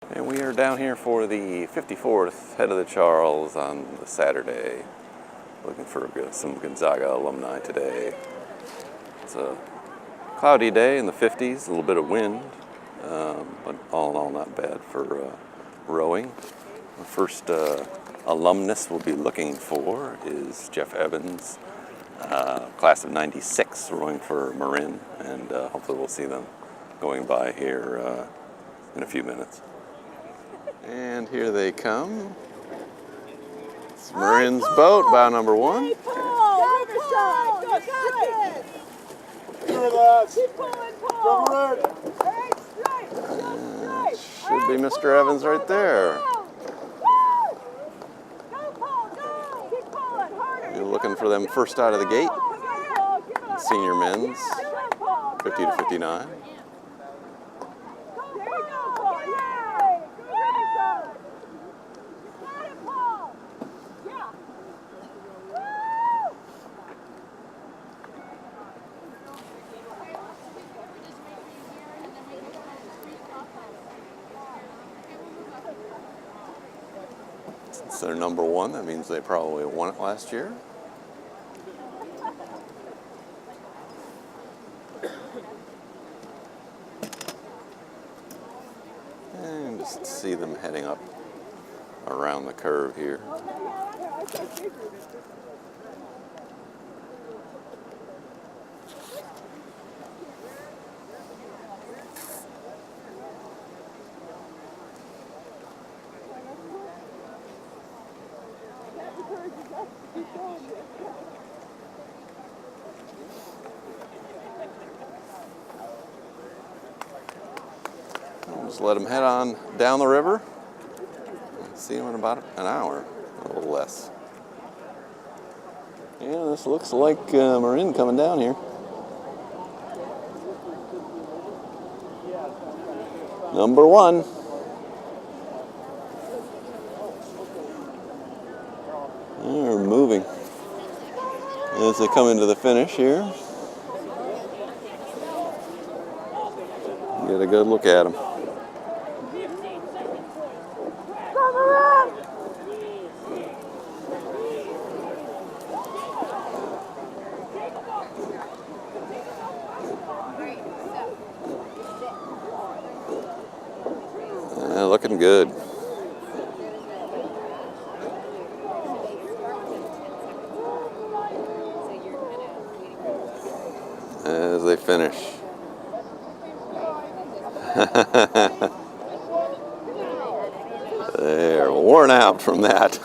And we are down here for the 54th Head of the Charles on the Saturday. Looking for some Gonzaga alumni today. It's a cloudy day in the 50s, a little bit of wind, but all in all not bad for rowing. The first alumnus we'll be looking for is Geoff Evans, class of 96, rowing for Marin, and hopefully we'll see them going by here in a few minutes. And here they come. It's Marin's boat, bow number 1. Keep pulling, Paul. Should be Mr. Evans right there. You're looking for them first out of the gate. Senior men's, 50 to 59. Since they're number 1, that means they probably won it last year. And just see them heading up around the curve here. Just let them head on down the river. See them in about an hour, a little less. Yeah, this looks like Marin coming down here. Number 1. They're moving as they come into the finish here. Get a good look at them. Looking good. As they finish. They're worn out from that.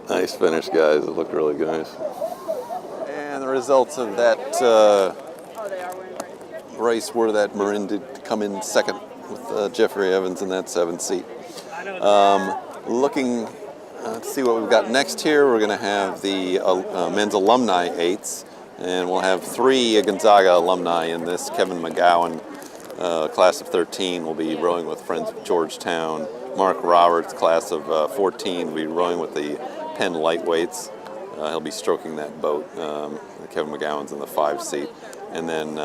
Nice finish, guys. It looked really nice. And the results of that race were that Marin did come in second with Jeffrey Evans in that 7th seat. Looking to see what we've got next here, we're going to have the men's alumni 8s, and we'll have 3 Gonzaga alumni in this. Kevin McGowan, class of 13, will be rowing with Friends of Georgetown. Mark Roberts, class of 14, will be rowing with the Penn Lightweights. He'll be stroking that boat. Kevin McGowan's in the 5 seat. And then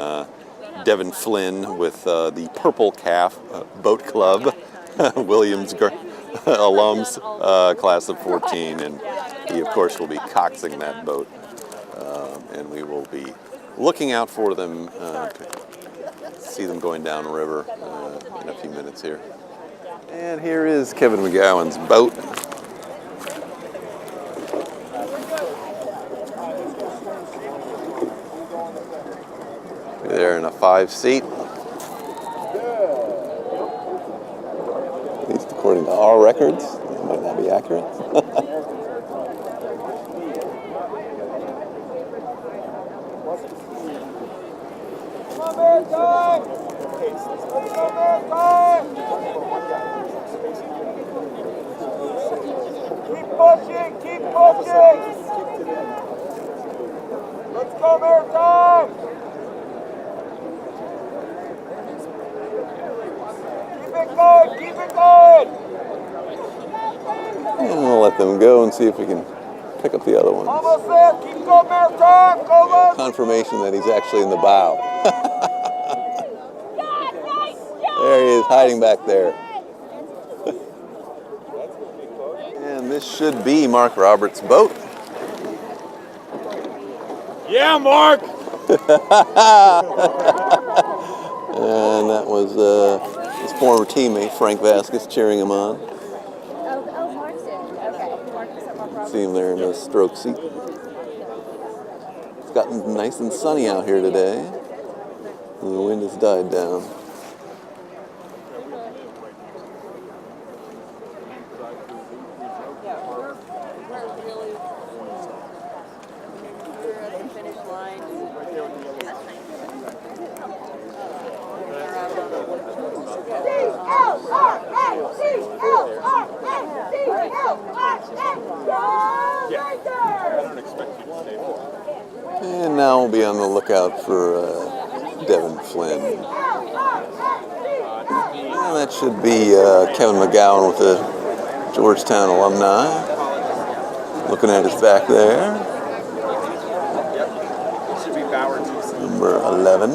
Devin Flynn with the Purple Calf Boat Club, Williams alums, class of 14. And he, of course, will be coxing that boat. And we will be looking out for them, see them going down the river in a few minutes here. And here is Kevin McGowan's boat. There in a 5 seat. At least according to our records. It might not be accurate. Keep pushing! Let's go, Maritime! Keep it going! And we'll let them go and see if we can pick up the other one. Almost there. Keep going, Marathon. Go, Luz. Confirmation that he's actually in the bow. There he is, hiding back there. And this should be Mark Roberts' boat. Yeah, Mark. And that was his former teammate, Frank Vasquez, cheering him on. Oh, Mark's in. Okay. Mark is at Mark Roberts. See him there in the stroke seat. It's gotten nice and sunny out here today. And the wind has died down. And now we'll be on the lookout for Devin Flynn. And that should be Kevin McGowan with the Georgetown Alumni. Looking at his back there. Number 11.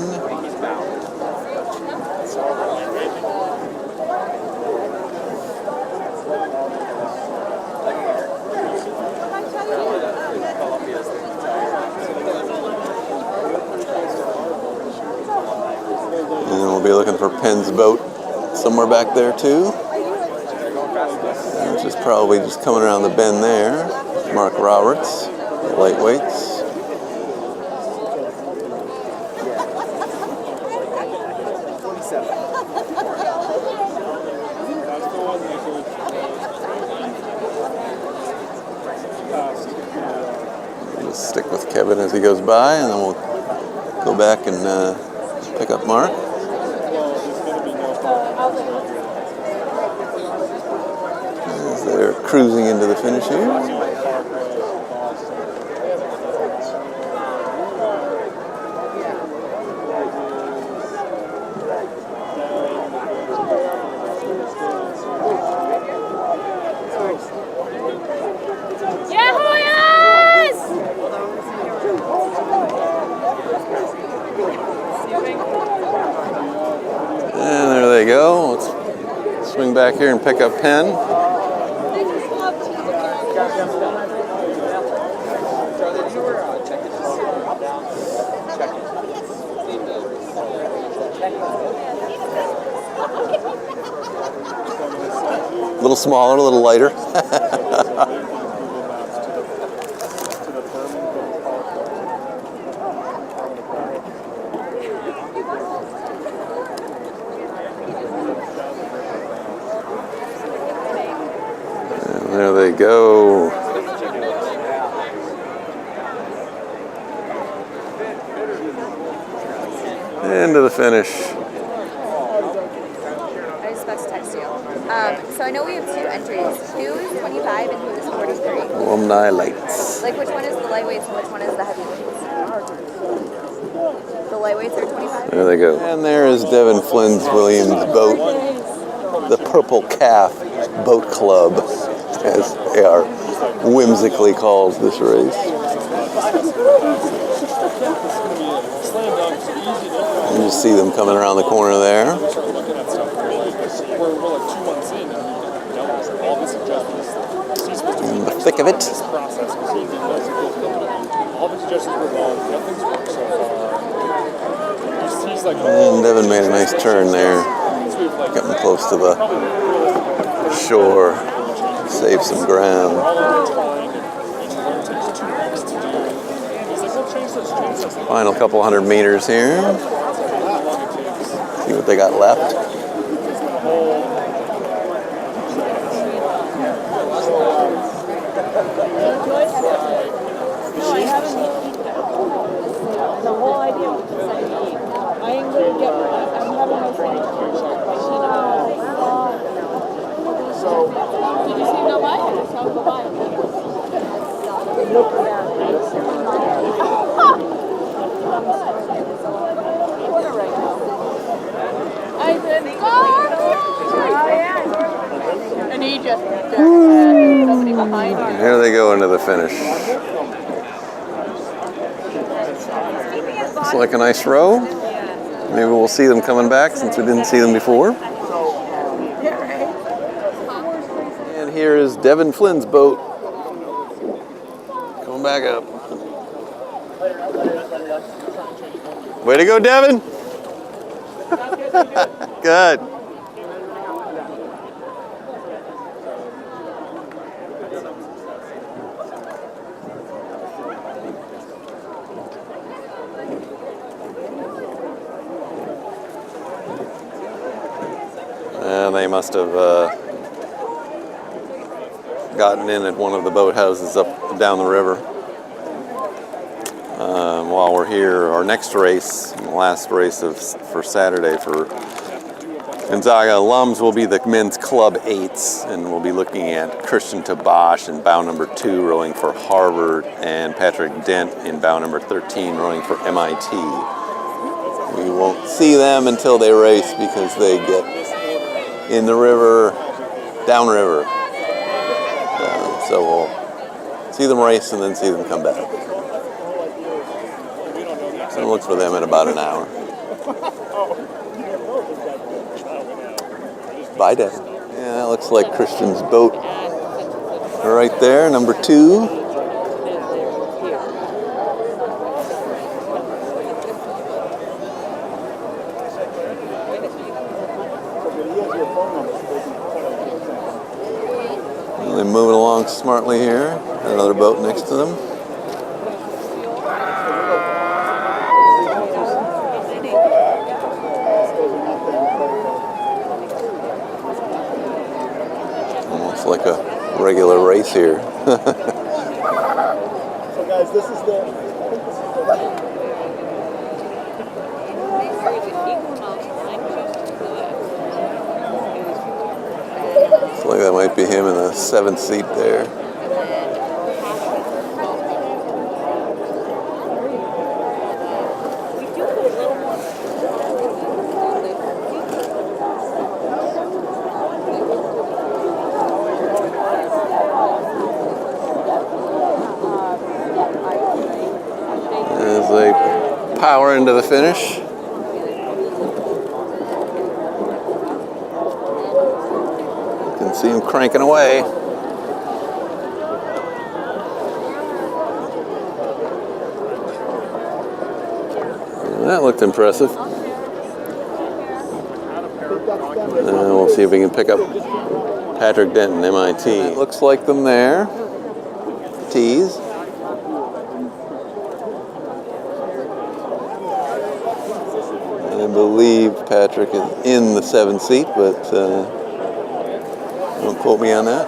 We'll be looking for Penn's boat somewhere back there too. Which is probably just coming around the bend there. Mark Roberts, lightweights. We'll stick with Kevin as he goes by, and then we'll go back and pick up Mark. As they're cruising into the finish here. And there they go. Let's swing back here and pick up Penn. A little smaller, a little lighter. And there they go. Into the finish. I was about to text you. So I know we have two entries. Who is 25 and who is 43? Alumni lights. Like which one is the lightweights and which one is the heavyweights? The lightweights are 25? There they go. And there is Devin Flynn's Williams boat. The Purple Calf Boat Club, as they are whimsically called this race. You just see them coming around the corner there. In the thick of it. And Devin made a nice turn there. Getting close to the shore. Save some ground. Final couple hundred meters here. See what they got left. The whole idea was I ain't gonna get I'm having my friend. Did you see him go by? I saw him go by. Look down. Right now. I said, oh yeah. And And he just somebody behind him. Here they go into the finish. Looks like a nice row. Maybe we'll see them coming back since we didn't see them before. And here is Devin Flynn's boat. Coming back up. Way to go, Devin! Good. And they must have gotten in at one of the boathouses up down the river. While we're here, our next race, the last race for Saturday for Gonzaga alums will be the men's club 8s, and we'll be looking at Christian Tabash in bow number 2 rowing for Harvard, and Patrick Dent in bow number 13 rowing for MIT. We won't see them until they race because they get in the river, downriver. So we'll see them race and then see them come back. So look for them in about an hour. Bye, Dad. Yeah, that looks like Christian's boat right there, number 2. They're moving along smartly here. Another boat next to them. Almost like a regular race here. So guys, this is the Looks like that might be him in the 7th seat there. As they power into the finish. See him cranking away. That looked impressive. We'll see if we can pick up Patrick Dent and MIT. It looks like them there. Tees. I believe Patrick is in the 7th seat, but don't quote me on that.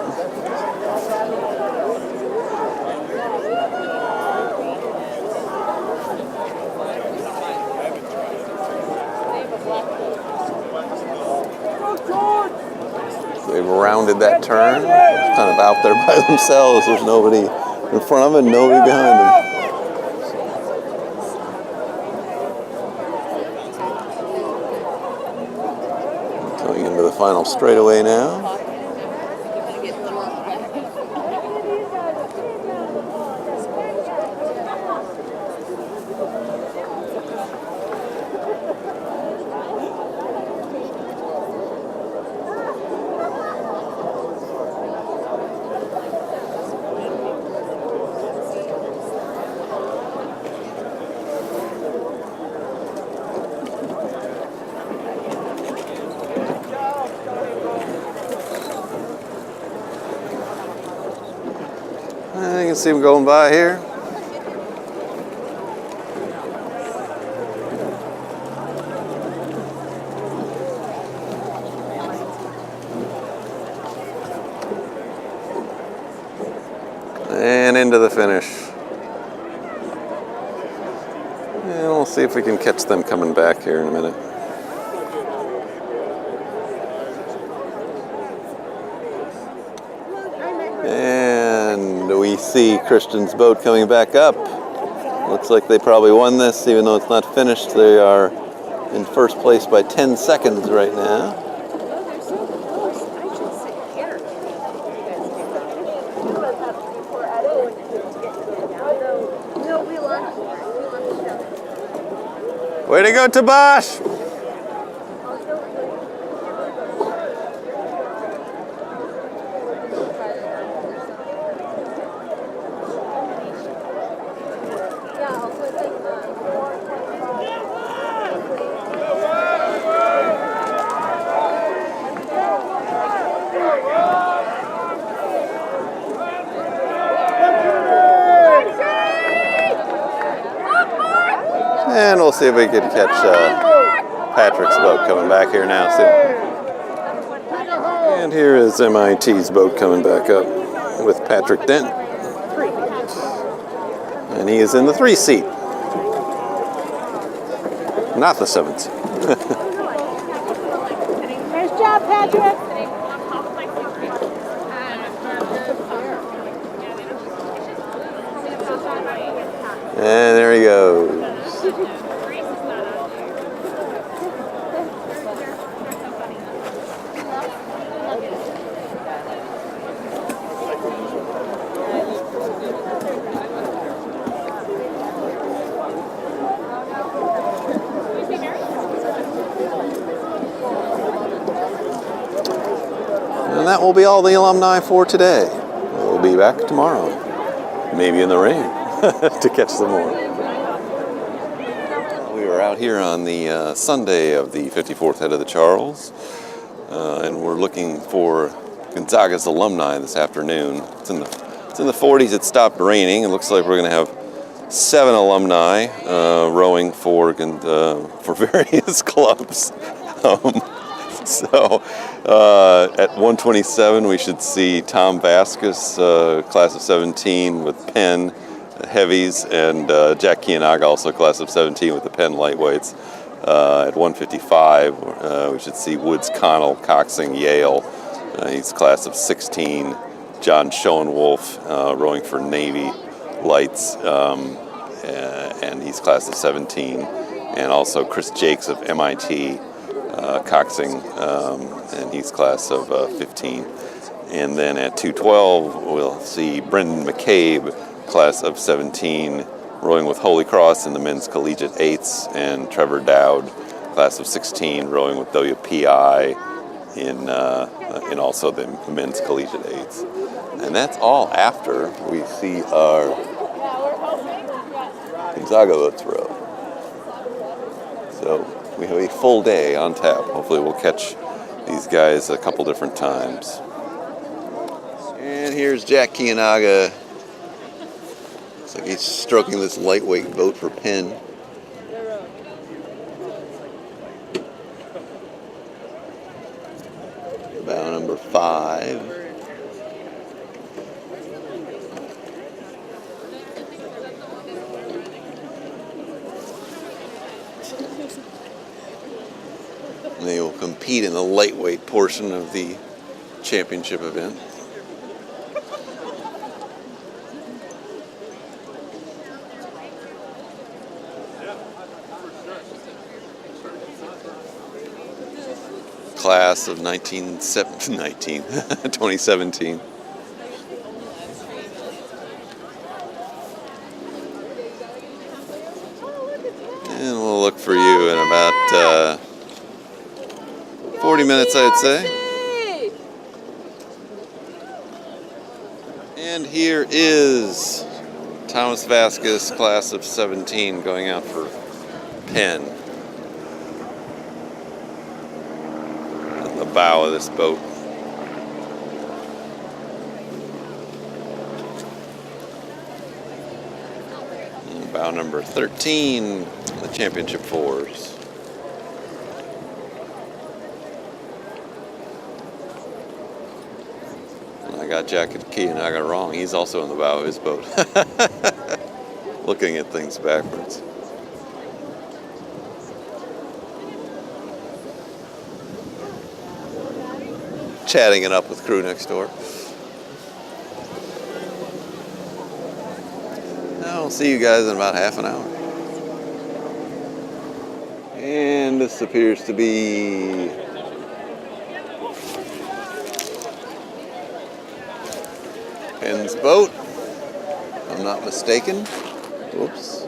They've rounded that turn, kind of out there by themselves. There's nobody in front of them and nobody behind them. Going into the final straightaway now. You can see them going by here. And into the finish. And we'll see if we can catch them coming back here in a minute. And we see Christian's boat coming back up. Looks like they probably won this, even though it's not finished. They are in first place by 10 seconds right now. Way to go, Tabash! And we'll see if we can catch Patrick's boat coming back here now soon. And here is MIT's boat coming back up with Patrick Dent. And he is in the 3 seat. Not the 7 seat. Nice job, Patrick. And there he goes. And that will be all the alumni for today. We'll be back tomorrow, maybe in the rain, to catch some more. We are out here on the Sunday of the 54th head of the Charles, and we're looking for Gonzaga's alumni this afternoon. It's in the 40s. It stopped raining. It looks like we're going to have 7 alumni rowing for various clubs. So at 1:27, we should see Tom Vasquez, class of 17 with Penn heavies, and Jack Kiyonaga, also class of 17 with the Penn lightweights. At 1:55, we should see Woods Connell coxing Yale. He's class of 16. John Schoenewolf rowing for Navy lights, and he's class of 17. And also Chris Jaicks of MIT. Coxing, and he's class of 15. And then at 2:12, we'll see Brendan McCabe, class of 17, rowing with Holy Cross in the men's collegiate eights, and Trevor Dowd, class of 16, rowing with WPI in also the men's collegiate eights. And that's all after we see our Gonzaga boats row. So we have a full day on tap. Hopefully we'll catch these guys a couple different times. And here's Jack Kiyonaga. Looks like he's stroking this lightweight boat for Penn. Bow number 5. They will compete in the lightweight portion of the championship event. Class of 2017. And we'll look for you in about 40 minutes, I'd say. And here is Thomas Vasquez, class of 17, going out for Penn. On the bow of this boat. And bow number 13, the championship fours. I got Jack Kiyonaga wrong. He's also in the bow of his boat. Looking at things backwards. Chatting it up with crew next door. I'll see you guys in about half an hour. And this appears to be Penn's boat, if I'm not mistaken. Whoops.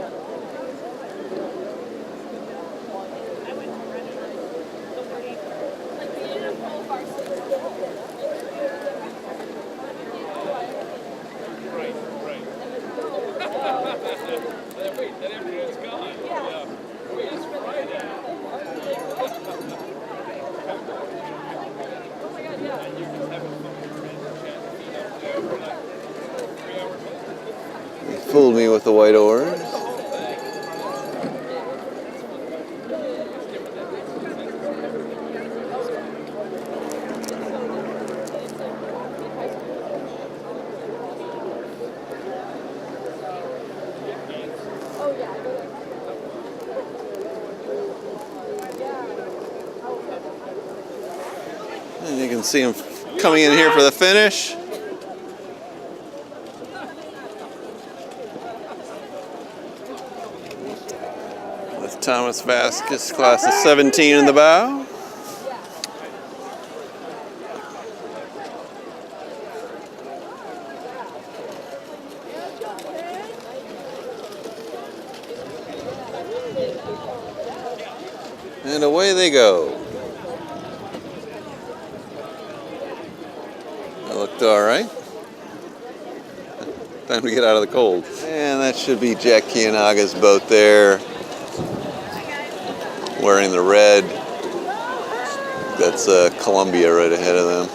He fooled me with the white oars. And you can see him coming in here for the finish. With Thomas Vasquez, class of 17 in the bow. And away they go. That looked all right. Time to get out of the cold. And that should be Jack Kiyonaga's boat there, wearing the red. That's Columbia right ahead of them.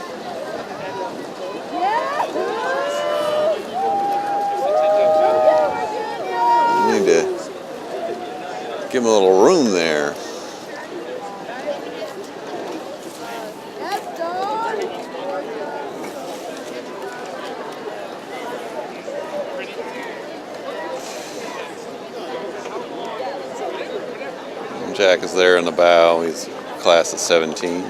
You need to give them a little room there. Jack is there in the bow. He's class of 17.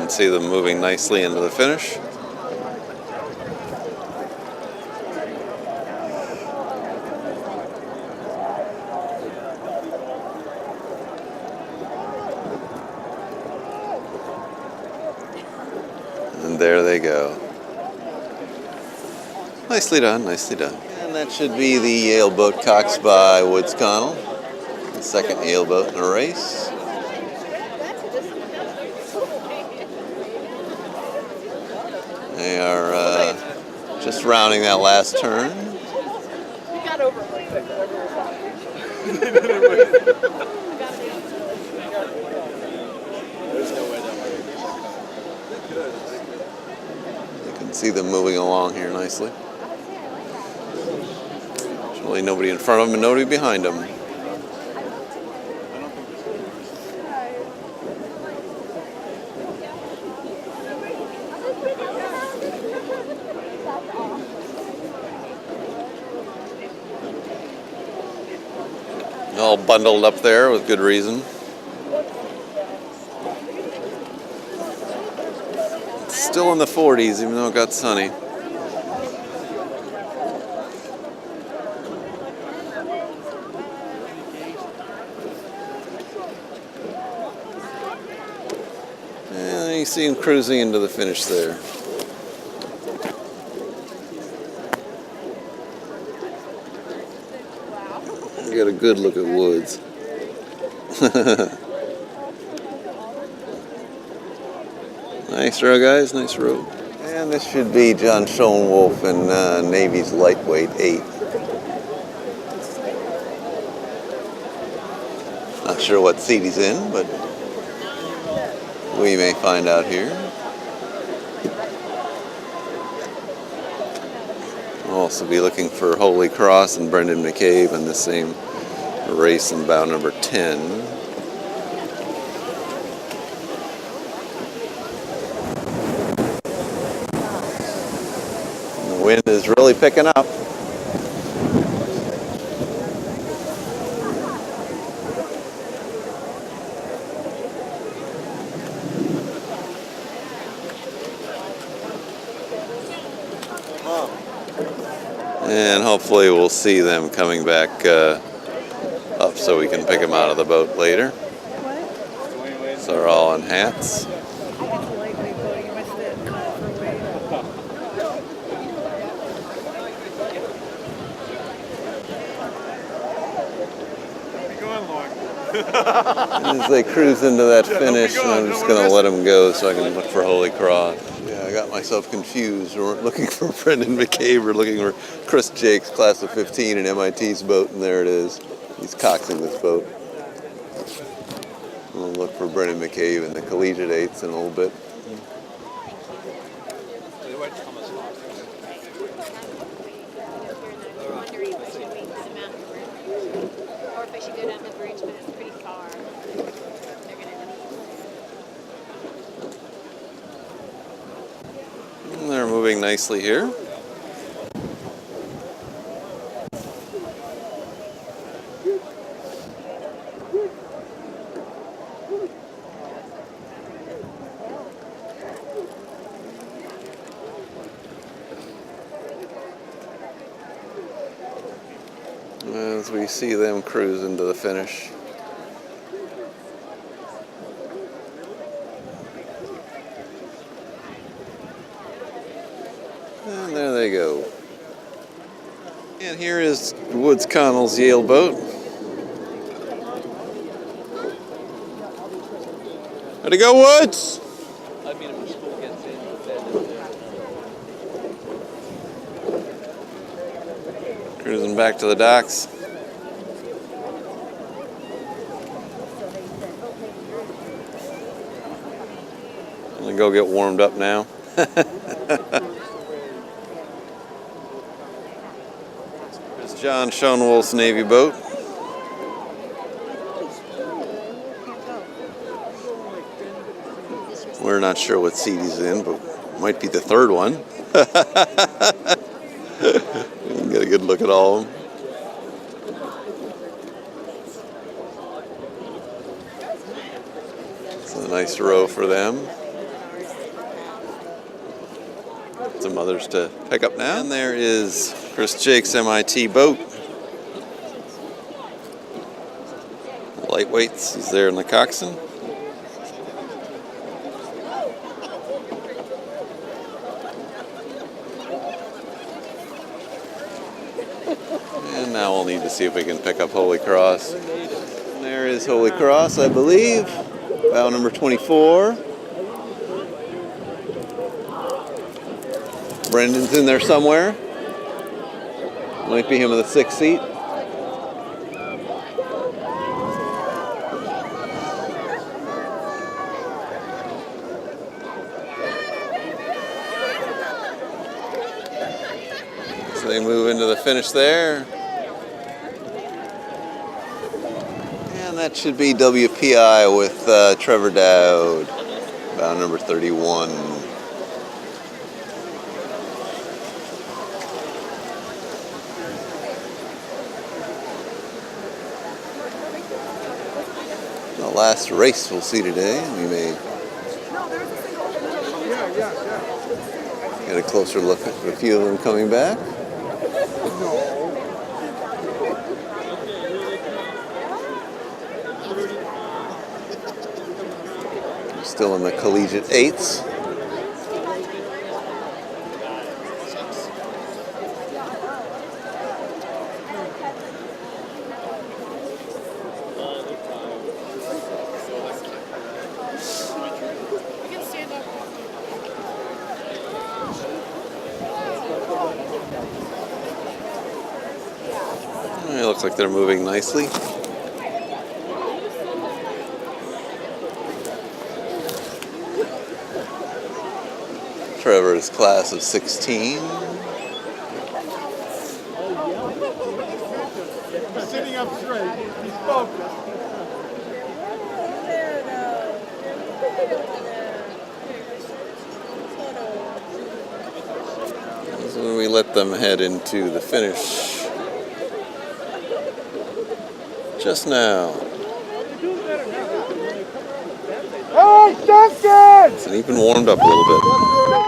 See them moving nicely into the finish. And there they go. Nicely done, nicely done. And that should be the Yale boat coxed by Woods Connell. The second Yale boat in the race. They are just rounding that last turn. You got over it like You can see them moving along here nicely. There's really nobody in front of them and nobody behind them. All bundled up there with good reason. It's still in the 40s, even though it got sunny. And you see him cruising into the finish there. Get a good look at Woods. Nice row, guys. Nice row. And this should be John Schoenewolf in Navy's lightweight 8. Not sure what seat he's in, but we may find out here. We'll also be looking for Holy Cross and Brendan McCabe in the same race in bow number 10. The wind is really picking up. And hopefully we'll see them coming back up so we can pick them out of the boat later. So they're all in hats. As they cruise into that finish, I'm just going to let them go so I can look for Holy Cross. Yeah, I got myself confused. We weren't looking for Brendan McCabe. We're looking for Chris Jaicks, class of 15 in MIT's boat, and there it is. He's coxing this boat. We'll look for Brendan McCabe in the collegiate eights in a little bit. They're moving nicely here. As we see them cruise into the finish. And there they go. And here is Woods Connell's Yale boat. How'd it go, Woods? Cruising back to the docks. I'm gonna go get warmed up now. There's John Schoenewolf's Navy boat. We're not sure what seat he's in, but might be the third one. You can get a good look at all of them. It's a nice row for them. Some others to pick up now. And there is Chris Jaicks' MIT boat. Lightweights, he's there in the coxswain. And now we'll need to see if we can pick up Holy Cross. And there is Holy Cross, I believe. Bow number 24. Brendan's in there somewhere. Might be him in the 6th seat. So they move into the finish there. And that should be WPI with Trevor Dowd, bow number 31. The last race we'll see today. We may get a closer look at a few of them coming back. Still in the collegiate eights. It looks like they're moving nicely. Trevor's class of 16. Sitting up straight. He's focused. So we let them head into the finish just now. Hey, Dent! And even warmed up a little bit.